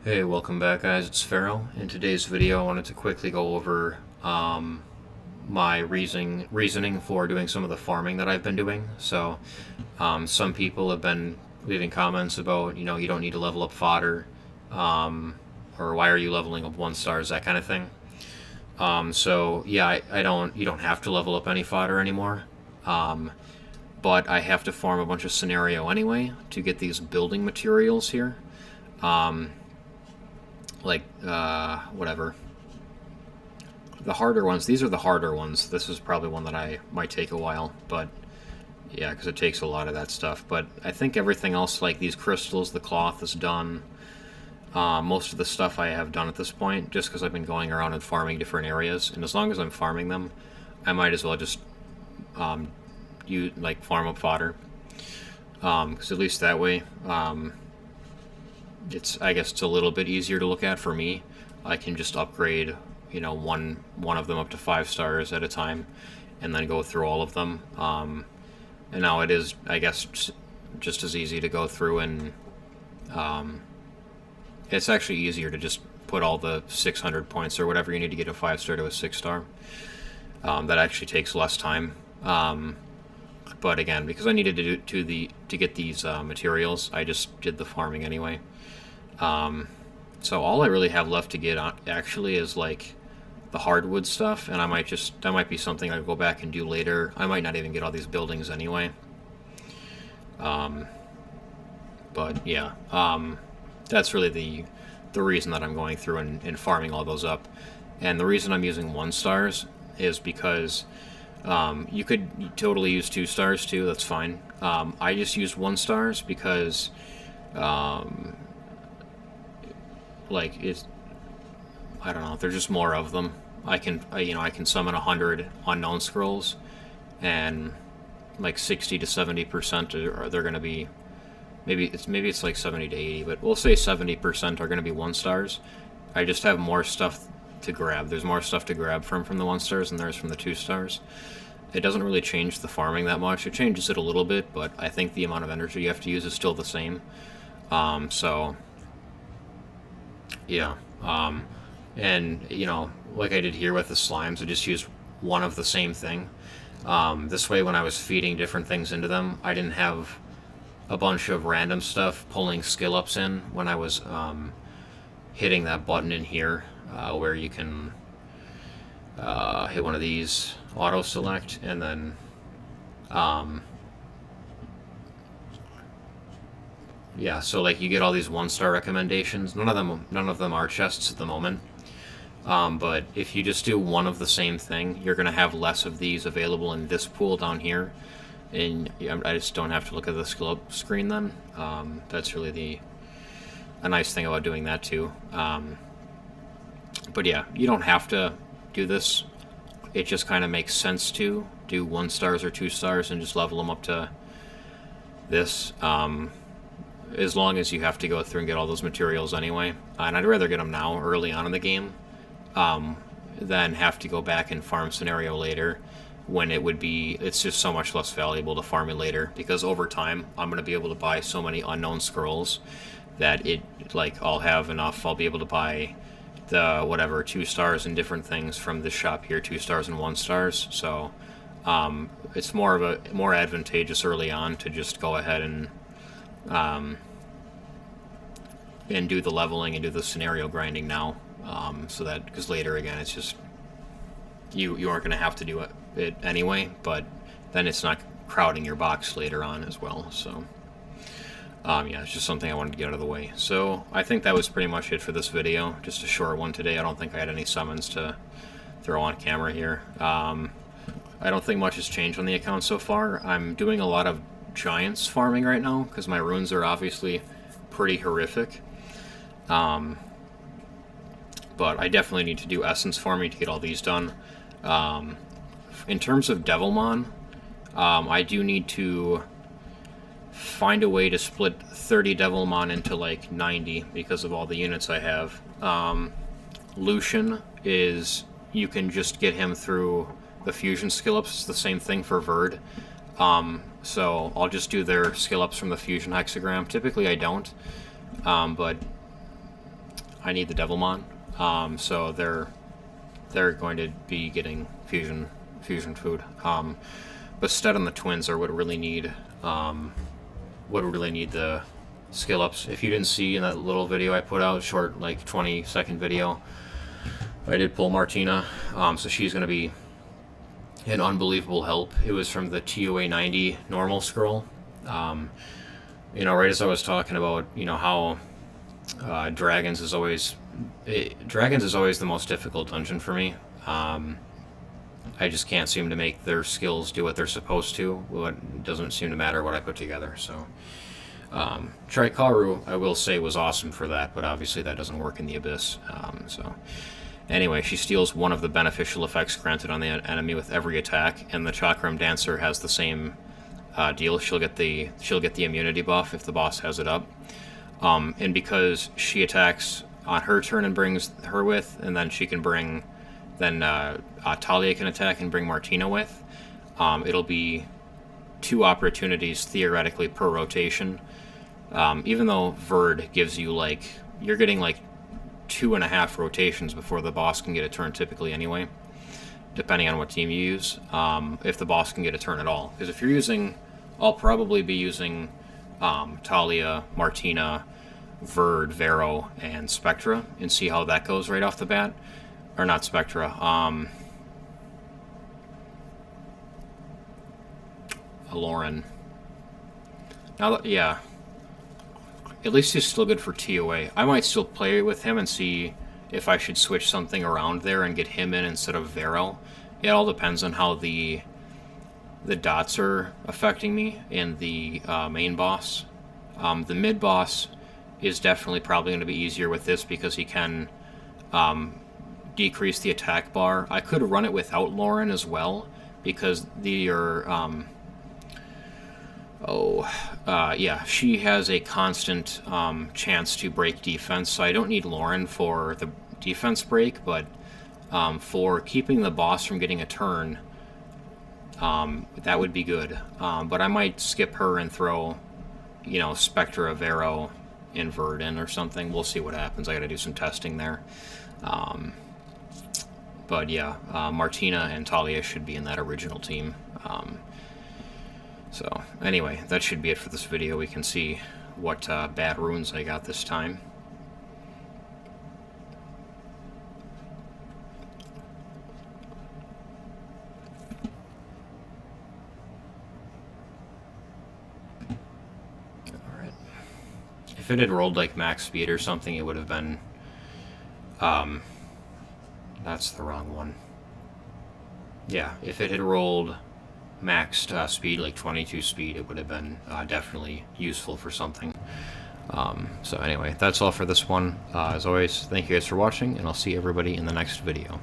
Hey, welcome back, guys. It's Pharaoh. In today's video, I wanted to quickly go over my reasoning for doing some of the farming that I've been doing. So, some people have been leaving comments about, you don't need to level up fodder, or why are you leveling up 1 stars, that kind of thing. So yeah, you don't have to level up any fodder anymore. But I have to farm a bunch of scenario anyway to get these building materials here. Whatever. The harder ones, these are the harder ones. This is probably one that I might take a while, but yeah, because it takes a lot of that stuff. But I think everything else, like these crystals, the cloth is done. Most of the stuff I have done at this point, just because I've been going around and farming different areas. And as long as I'm farming them, I might as well just farm up fodder. Because at least that way, I guess it's a little bit easier to look at for me. I can just upgrade, one of them up to 5 stars at a time, and then go through all of them. And now it is, I guess, just as easy to go through and it's actually easier to just put all the 600 points or whatever you need to get a 5 star to a 6 star. That actually takes less time. But again, because I needed to get these materials, I just did the farming anyway. So all I really have left to get actually is like the hardwood stuff, and that might be something I'll go back and do later. I might not even get all these buildings anyway. But yeah, that's really the reason that I'm going through and farming all those up. And the reason I'm using 1 stars is because you could totally use 2 stars too. That's fine. I just use 1 stars because I don't know, there's just more of them. I can summon 100 unknown scrolls, and like 60 to 70% are they're going to be, maybe it's like 70 to 80, but we'll say 70% are going to be 1 stars. I just have more stuff to grab. There's more stuff to grab from the 1 stars than there is from the 2 stars. It doesn't really change the farming that much. It changes it a little bit, but I think the amount of energy you have to use is still the same. So yeah, and like I did here with the slimes, I just used one of the same thing. This way, when I was feeding different things into them, I didn't have a bunch of random stuff pulling skill ups in when I was hitting that button in here, where you can hit one of these, auto select, and then yeah, so like you get all these 1 star recommendations. None of them are chests at the moment. But if you just do one of the same thing, you're gonna have less of these available in this pool down here, and I just don't have to look at the skill up screen then. That's really a nice thing about doing that too. But yeah, you don't have to do this. It just kind of makes sense to do 1 stars or 2 stars and just level them up to this. As long as you have to go through and get all those materials anyway. And I'd rather get them now, early on in the game, than have to go back and farm scenario later, when it's just so much less valuable to farm it later, because over time I'm going to be able to buy so many unknown scrolls that I'll have enough. I'll be able to buy the whatever 2 stars and different things from this shop here, 2 stars and 1 stars. So it's more advantageous early on to just go ahead and do the leveling and do the scenario grinding now, so that, because later again it's just you aren't going to have to do it anyway, but then it's not crowding your box later on as well. So yeah, it's just something I wanted to get out of the way. So I think that was pretty much it for this video. Just a short one today. I don't think I had any summons to throw on camera here. I don't think much has changed on the account so far. I'm doing a lot of giants farming right now because my runes are obviously pretty horrific. But I definitely need to do essence farming to get all these done. In terms of Devilmon, I do need to find a way to split 30 Devilmon into like 90 because of all the units I have. Lucian is, you can just get him through the fusion skill ups. It's the same thing for Verd. So I'll just do their skill ups from the fusion hexagram. Typically I don't, but I need the Devilmon. So they're going to be getting fusion food. But instead on the twins are what really need the skill ups. If you didn't see in that little video I put out, short like 20-second video, I did pull Martina. So she's going to be an unbelievable help. It was from the TOA 90 normal scroll. You know, right as I was talking about, you know, how Dragons is always the most difficult dungeon for me. I just can't seem to make their skills do what they're supposed to. Well, it doesn't seem to matter what I put together. So Trikaru, I will say, was awesome for that, but obviously that doesn't work in the Abyss. So anyway, she steals one of the beneficial effects granted on the enemy with every attack, and the Chakram Dancer has the same deal. She'll get the immunity buff if the boss has it up. And because she attacks on her turn and brings her with, and then she can bring, then Talia can attack and bring Martina with, it'll be 2 opportunities theoretically per rotation. Even though Verd gives you you're getting 2.5 rotations before the boss can get a turn typically anyway, depending on what team you use, if the boss can get a turn at all. Because if you're using, I'll probably be using Talia, Martina, Verd, Vero, and Spectra, and see how that goes right off the bat. Or not Spectra, Lauren. Now, yeah, at least he's still good for TOA. I might still play with him and see if I should switch something around there and get him in instead of Vero. It all depends on how the dots are affecting me in the main boss. The mid boss is definitely probably going to be easier with this because he can decrease the attack bar. I could run it without Lauren as well because yeah, she has a constant chance to break defense, so I don't need Lauren for the defense break, but for keeping the boss from getting a turn, that would be good. But I might skip her and throw, you know, Spectra, Vero, and Verdin or something. We'll see what happens. I gotta do some testing there. But yeah, Martina and Talia should be in that original team. So anyway, that should be it for this video. We can see what bad runes I got this time. Alright. If it had rolled like max speed or something, it would have been... that's the wrong one. Yeah, if it had rolled maxed speed, like 22 speed, it would have been definitely useful for something. So anyway, that's all for this one. As always, thank you guys for watching, and I'll see everybody in the next video.